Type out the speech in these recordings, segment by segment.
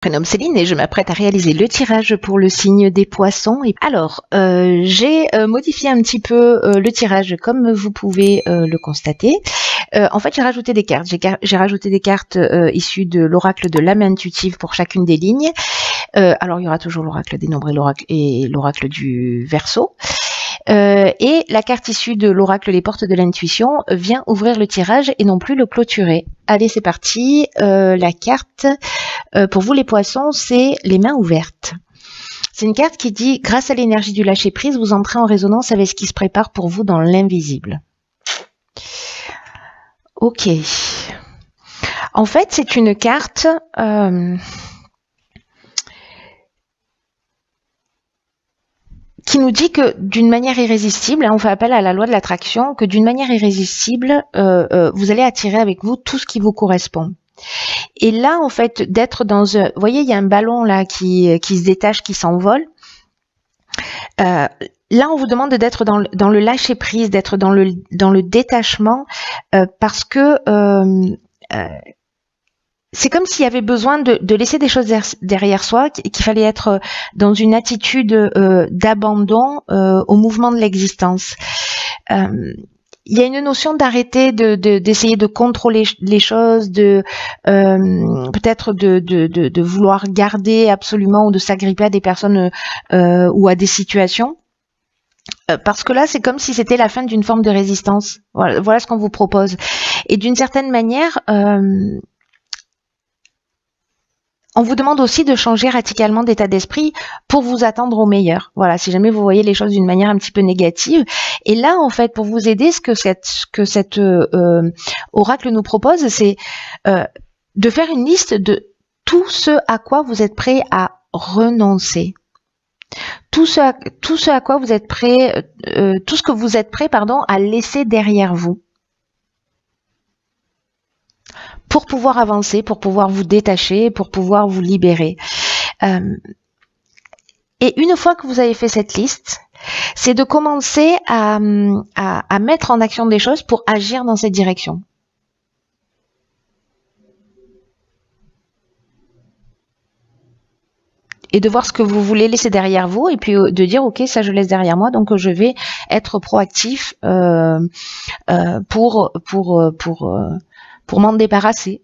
Prénomme Céline et je m'apprête à réaliser le tirage pour le signe des poissons. Alors, j'ai modifié un petit peu le tirage comme vous pouvez le constater. En fait, j'ai rajouté des cartes. J'ai rajouté des cartes issues de l'oracle de l'âme intuitive pour chacune des lignes. Alors, il y aura toujours l'oracle des nombres et l'oracle du Verseau. Et la carte issue de l'oracle Les Portes de l'intuition vient ouvrir le tirage et non plus le clôturer. Allez, c'est parti. La carte pour vous les poissons, c'est les mains ouvertes. C'est une carte qui dit, grâce à l'énergie du lâcher-prise, vous entrez en résonance avec ce qui se prépare pour vous dans l'invisible. Ok. En fait, c'est une carte qui nous dit que d'une manière irrésistible, on fait appel à la loi de l'attraction, que d'une manière irrésistible, vous allez attirer avec vous tout ce qui vous correspond. Et là, en fait, d'être dans un... Vous voyez, il y a un ballon là qui se détache, qui s'envole. Là, on vous demande d'être dans le lâcher-prise, d'être dans le détachement, parce que c'est comme s'il y avait besoin de laisser des choses derrière soi, qu'il fallait être dans une attitude d'abandon au mouvement de l'existence. Il y a une notion d'arrêter d'essayer de contrôler les choses, peut-être de vouloir garder absolument ou de s'agripper à des personnes ou à des situations. Parce que là, c'est comme si c'était la fin d'une forme de résistance. Voilà ce qu'on vous propose. Et d'une certaine manière, on vous demande aussi de changer radicalement d'état d'esprit pour vous attendre au meilleur. Voilà, si jamais vous voyez les choses d'une manière un petit peu négative. Et là, en fait, pour vous aider, ce que cet oracle nous propose, c'est de faire une liste de tout ce à quoi vous êtes prêt à renoncer. Tout ce à quoi vous êtes prêt, tout ce que vous êtes prêt, à laisser derrière vous. Pour pouvoir avancer, pour pouvoir vous détacher, pour pouvoir vous libérer. Et une fois que vous avez fait cette liste, c'est de commencer à mettre en action des choses pour agir dans cette direction. Et de voir ce que vous voulez laisser derrière vous et puis de dire ok, ça je laisse derrière moi, donc je vais être proactif pour m'en débarrasser.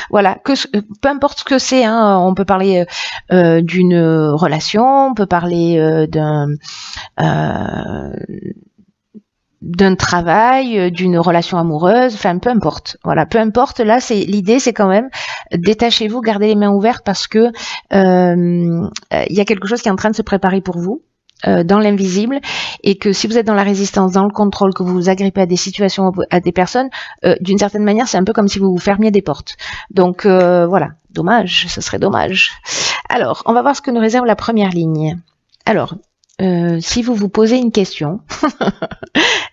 Voilà, peu importe ce que c'est, hein, on peut parler d'une relation, on peut parler d'un travail, d'une relation amoureuse, enfin peu importe. Voilà, peu importe. Là, l'idée, c'est quand même détachez-vous, gardez les mains ouvertes parce que y a quelque chose qui est en train de se préparer pour vous. Dans l'invisible, et que si vous êtes dans la résistance, dans le contrôle, que vous vous agrippez à des situations, à des personnes, d'une certaine manière, c'est un peu comme si vous vous fermiez des portes. Donc voilà, dommage, ce serait dommage. Alors, on va voir ce que nous réserve la première ligne. Alors, si vous vous posez une question,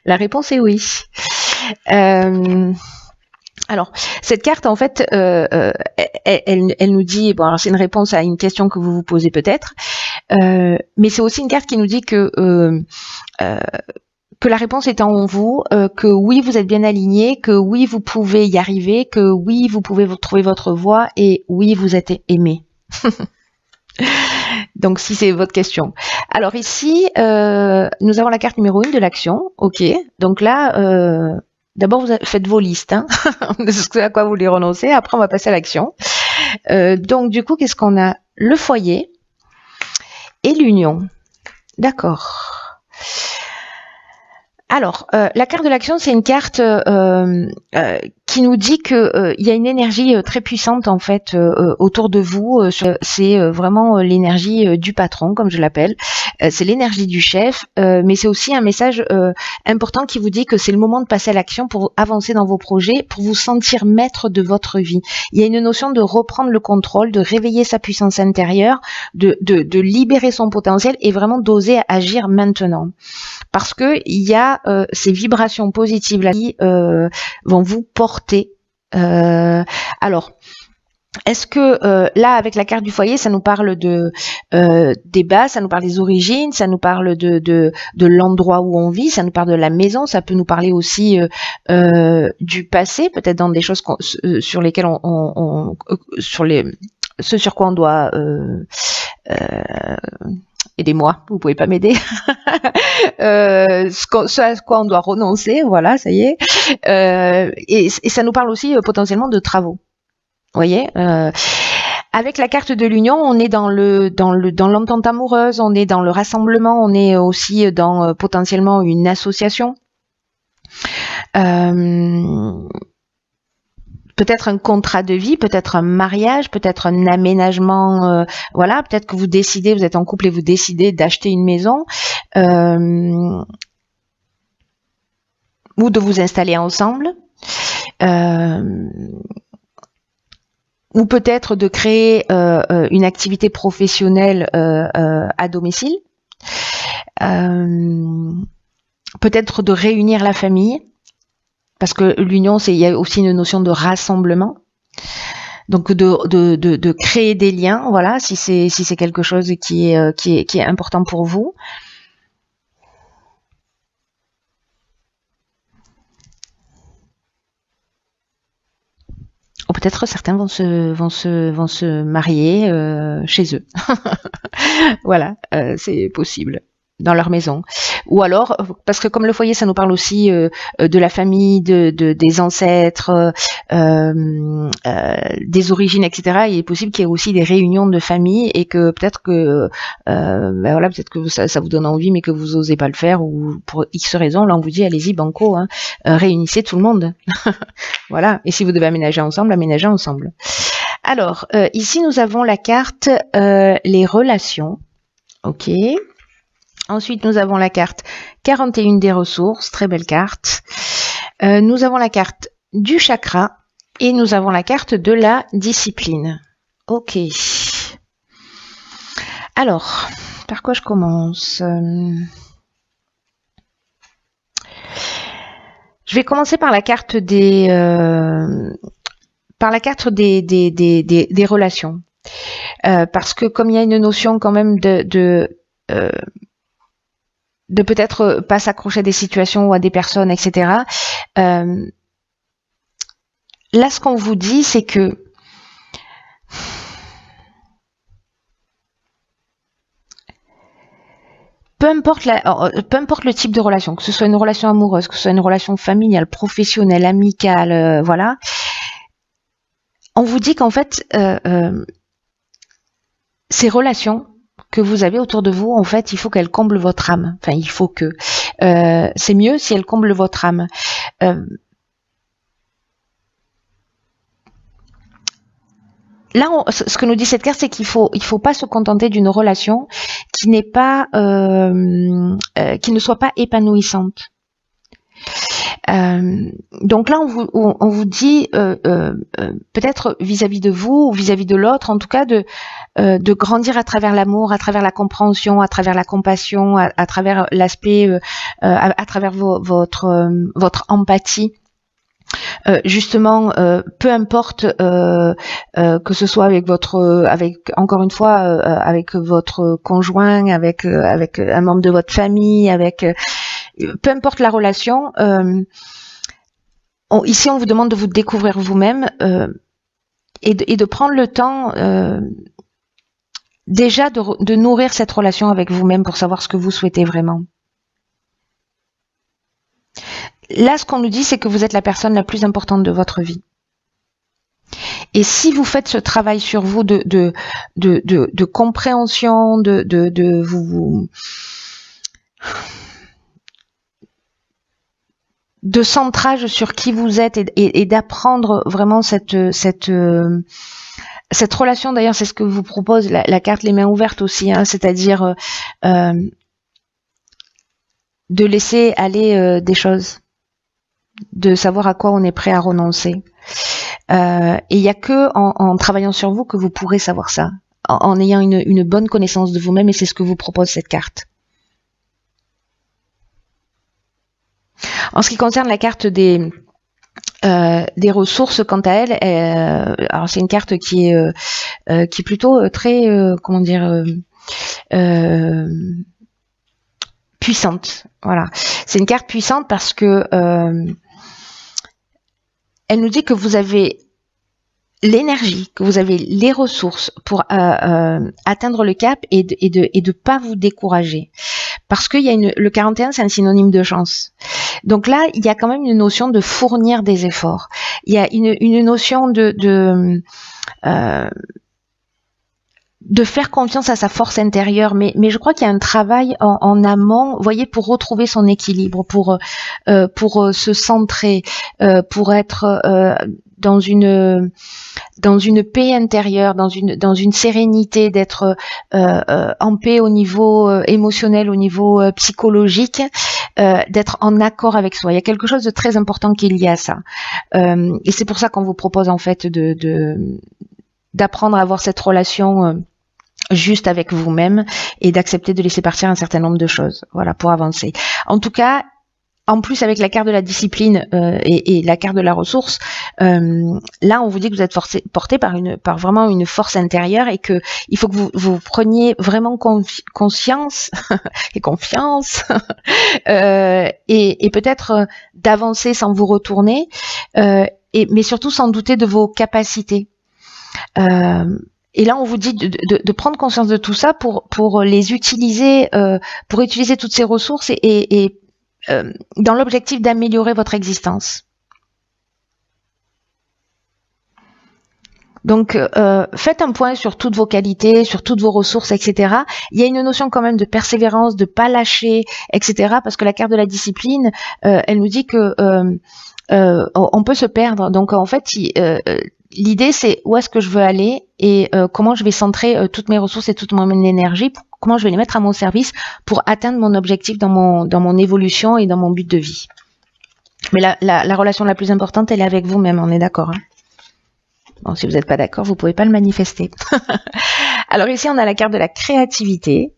la réponse est oui. Alors, cette carte, en fait, elle nous dit, bon, alors c'est une réponse à une question que vous vous posez peut-être, mais c'est aussi une carte qui nous dit que la réponse est en vous, que oui, vous êtes bien aligné, que oui, vous pouvez y arriver, que oui, vous pouvez trouver votre voie, et oui, vous êtes aimé. Donc, si c'est votre question. Alors ici, nous avons la carte numéro 1 de l'action. Ok, donc là... D'abord, vous faites vos listes hein, de ce à quoi vous voulez renoncer. Après, on va passer à l'action. Donc, du coup, qu'est-ce qu'on a? Le foyer et l'union. D'accord. Alors, la carte de l'action, c'est une carte qui nous dit que il y a une énergie très puissante en fait autour de vous. C'est vraiment l'énergie du patron, comme je l'appelle. C'est l'énergie du chef, mais c'est aussi un message important qui vous dit que c'est le moment de passer à l'action pour avancer dans vos projets, pour vous sentir maître de votre vie. Il y a une notion de reprendre le contrôle, de réveiller sa puissance intérieure, de libérer son potentiel et vraiment d'oser agir maintenant. Parce que il y a ces vibrations positives là qui vont vous porter. Alors, est-ce que là, avec la carte du foyer, ça nous parle des bases, ça nous parle des origines, ça nous parle de l'endroit où on vit, ça nous parle de la maison, ça peut nous parler aussi du passé, peut-être dans des choses sur lesquelles ce sur quoi on doit aidez-moi, vous pouvez pas m'aider. Ce à quoi on doit renoncer, voilà, ça y est. Et ça nous parle aussi potentiellement de travaux. Vous voyez, avec la carte de l'union, on est dans l'entente amoureuse, on est dans le rassemblement, on est aussi dans potentiellement une association. Peut-être un contrat de vie, peut-être un mariage, peut-être un aménagement, voilà, peut-être que vous décidez, vous êtes en couple et vous décidez d'acheter une maison, ou de vous installer ensemble, ou peut-être de créer une activité professionnelle à domicile, peut-être de réunir la famille. Parce que l'union, il y a aussi une notion de rassemblement, donc de créer des liens, voilà, si c'est quelque chose qui est important pour vous. Ou peut-être certains vont se marier chez eux. Voilà, c'est possible. Dans leur maison. Ou alors, parce que comme le foyer, ça nous parle aussi de la famille, des ancêtres, des origines, etc. Il est possible qu'il y ait aussi des réunions de famille et que peut-être que, voilà, peut-être que ça vous donne envie, mais que vous osez pas le faire ou pour X raisons. Là, on vous dit, allez-y, banco, hein, réunissez tout le monde. Voilà. Et si vous devez aménager ensemble, aménagez ensemble. Alors, ici, nous avons la carte les relations. Ok. Ensuite, nous avons la carte 41 des ressources, très belle carte. Nous avons la carte du chakra et nous avons la carte de la discipline. Ok. Alors, par quoi je commence? Je vais commencer par la carte des relations. Parce que comme il y a une notion quand même de peut-être pas s'accrocher à des situations ou à des personnes, etc. Là, ce qu'on vous dit, c'est que peu importe le type de relation, que ce soit une relation amoureuse, que ce soit une relation familiale, professionnelle, amicale, voilà, on vous dit qu'en fait, ces relations que vous avez autour de vous, en fait, il faut qu'elles comblent votre âme. Enfin, il faut que. C'est mieux si elles comblent votre âme. Là, ce que nous dit cette carte, c'est qu'il faut pas se contenter d'une relation qui n'est pas, qui ne soit pas épanouissante. Donc là, on vous dit peut-être vis-à-vis de vous ou vis-à-vis de l'autre, en tout cas, de grandir à travers l'amour, à travers la compréhension, à travers la compassion, à travers l'aspect, à travers votre empathie. Justement, peu importe que ce soit avec encore une fois avec votre conjoint, avec un membre de votre famille, avec peu importe la relation. Ici, on vous demande de vous découvrir vous-même et de prendre le temps déjà de nourrir cette relation avec vous-même pour savoir ce que vous souhaitez vraiment. Là, ce qu'on nous dit, c'est que vous êtes la personne la plus importante de votre vie. Et si vous faites ce travail sur vous de compréhension, de centrage sur qui vous êtes et d'apprendre vraiment cette relation, d'ailleurs, c'est ce que vous propose la carte les mains ouvertes aussi, hein, c'est-à-dire de laisser aller des choses, de savoir à quoi on est prêt à renoncer. Et il n'y a que en travaillant sur vous que vous pourrez savoir ça, en ayant une bonne connaissance de vous-même, et c'est ce que vous propose cette carte. En ce qui concerne la carte des ressources, quant à elle, alors c'est une carte qui est plutôt très comment dire puissante. Voilà, c'est une carte puissante parce que elle nous dit que vous avez l'énergie, que vous avez les ressources pour atteindre le cap et de pas vous décourager. Parce qu'il y a le 41, c'est un synonyme de chance. Donc là, il y a quand même une notion de fournir des efforts. Il y a une notion de faire confiance à sa force intérieure, mais je crois qu'il y a un travail en amont, vous voyez, pour retrouver son équilibre, pour se centrer, pour être dans une paix intérieure, dans une sérénité, d'être en paix au niveau émotionnel, au niveau psychologique, d'être en accord avec soi. Il y a quelque chose de très important qui est lié à ça, et c'est pour ça qu'on vous propose en fait d'apprendre à avoir cette relation juste avec vous-même et d'accepter de laisser partir un certain nombre de choses, voilà, pour avancer. En tout cas, en plus avec la carte de la discipline et la carte de la ressource, là on vous dit que vous êtes porté par vraiment une force intérieure et que il faut que vous preniez vraiment conscience et confiance et peut-être d'avancer sans vous retourner, mais surtout sans douter de vos capacités. Et là, on vous dit de prendre conscience de tout ça pour les utiliser, pour utiliser toutes ces ressources et dans l'objectif d'améliorer votre existence. Donc, faites un point sur toutes vos qualités, sur toutes vos ressources, etc. Il y a une notion quand même de persévérance, de pas lâcher, etc. Parce que la carte de la discipline, elle nous dit que on peut se perdre. Donc, en fait, l'idée, c'est où est-ce que je veux aller et comment je vais centrer toutes mes ressources et toute mon énergie, comment je vais les mettre à mon service pour atteindre mon objectif dans mon évolution et dans mon but de vie. Mais la relation la plus importante, elle est avec vous-même, on est d'accord, hein? Bon, si vous n'êtes pas d'accord, vous pouvez pas le manifester. Alors ici, on a la carte de la créativité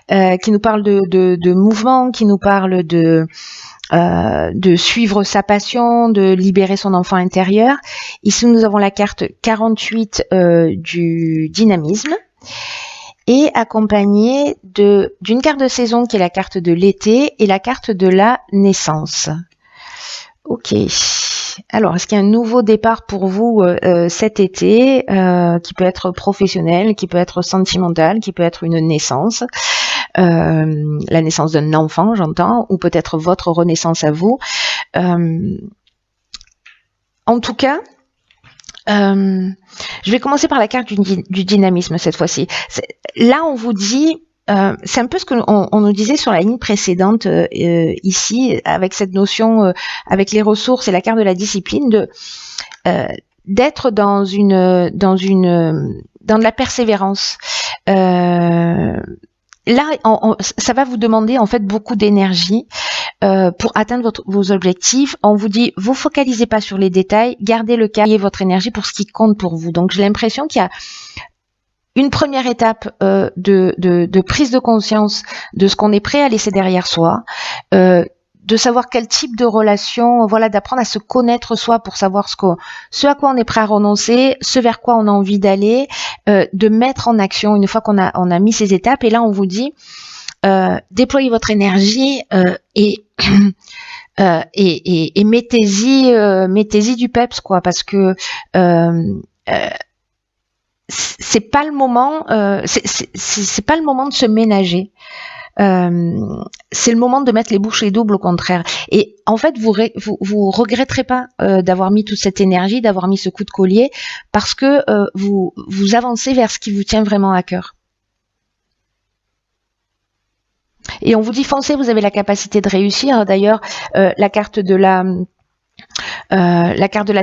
qui nous parle de mouvement, qui nous parle de suivre sa passion, de libérer son enfant intérieur. Ici, nous avons la carte 48 du dynamisme et accompagnée d'une carte de saison qui est la carte de l'été et la carte de la naissance. Ok. Alors, est-ce qu'il y a un nouveau départ pour vous cet été qui peut être professionnel, qui peut être sentimental, qui peut être une naissance, la naissance d'un enfant, j'entends, ou peut-être votre renaissance à vous. En tout cas, je vais commencer par la carte du dynamisme cette fois-ci. Là, on vous dit... c'est un peu ce qu'on nous disait sur la ligne précédente ici, avec cette notion, avec les ressources et la carte de la discipline, d'être dans de la persévérance. Là, ça va vous demander en fait beaucoup d'énergie pour atteindre vos objectifs. On vous dit, vous focalisez pas sur les détails, gardez le cap et votre énergie pour ce qui compte pour vous. Donc j'ai l'impression qu'il y a une première étape de prise de conscience de ce qu'on est prêt à laisser derrière soi, de savoir quel type de relation, voilà, d'apprendre à se connaître soi pour savoir ce à quoi on est prêt à renoncer, ce vers quoi on a envie d'aller, de mettre en action une fois qu'on a mis ces étapes. Et là, on vous dit, déployez votre énergie et mettez-y du peps, quoi, parce que c'est pas le moment, c'est pas le moment de se ménager. C'est le moment de mettre les bouchées doubles, au contraire. Et en fait, vous regretterez pas d'avoir mis toute cette énergie, d'avoir mis ce coup de collier, parce que vous avancez vers ce qui vous tient vraiment à cœur. Et on vous dit foncez, vous avez la capacité de réussir. D'ailleurs, la carte de la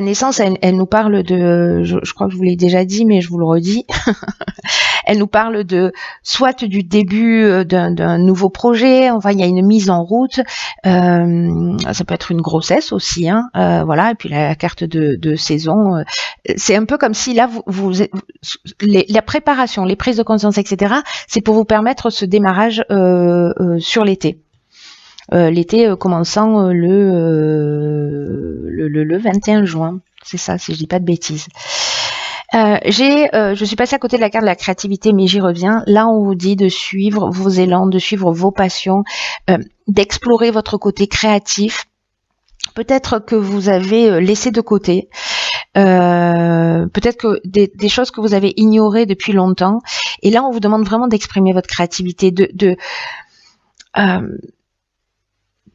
naissance, elle nous parle de, je crois que je vous l'ai déjà dit, mais je vous le redis, elle nous parle soit du début d'un nouveau projet, enfin il y a une mise en route, ça peut être une grossesse aussi, hein, voilà, et puis la carte de saison, c'est un peu comme si là, la préparation, les prises de conscience, etc., c'est pour vous permettre ce démarrage sur l'été. L'été commençant le 21 juin, c'est ça, si je dis pas de bêtises. Je suis passée à côté de la carte de la créativité, mais j'y reviens. Là, on vous dit de suivre vos élans, de suivre vos passions, d'explorer votre côté créatif. Peut-être que vous avez laissé de côté. peut-être que des choses que vous avez ignorées depuis longtemps. Et là, on vous demande vraiment d'exprimer votre créativité,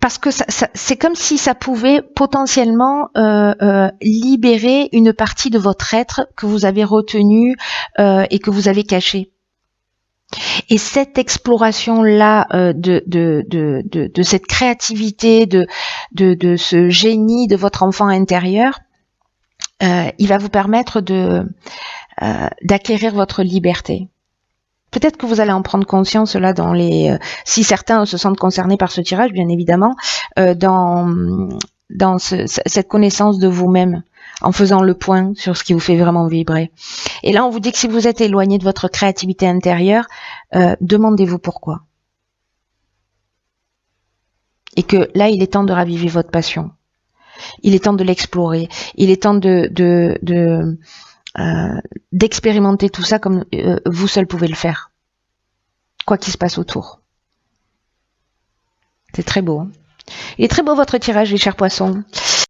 parce que c'est comme si ça pouvait potentiellement libérer une partie de votre être que vous avez retenu et que vous avez caché. Et cette exploration-là de cette créativité, de ce génie de votre enfant intérieur, il va vous permettre d'acquérir votre liberté. Peut-être que vous allez en prendre conscience là si certains se sentent concernés par ce tirage, bien évidemment, dans cette connaissance de vous-même, en faisant le point sur ce qui vous fait vraiment vibrer. Et là, on vous dit que si vous êtes éloigné de votre créativité intérieure, demandez-vous pourquoi. Et que là, il est temps de raviver votre passion. Il est temps de l'explorer. Il est temps d'expérimenter tout ça comme vous seul pouvez le faire. Quoi qu'il se passe autour. C'est très beau. Hein. Il est très beau votre tirage, les chers poissons.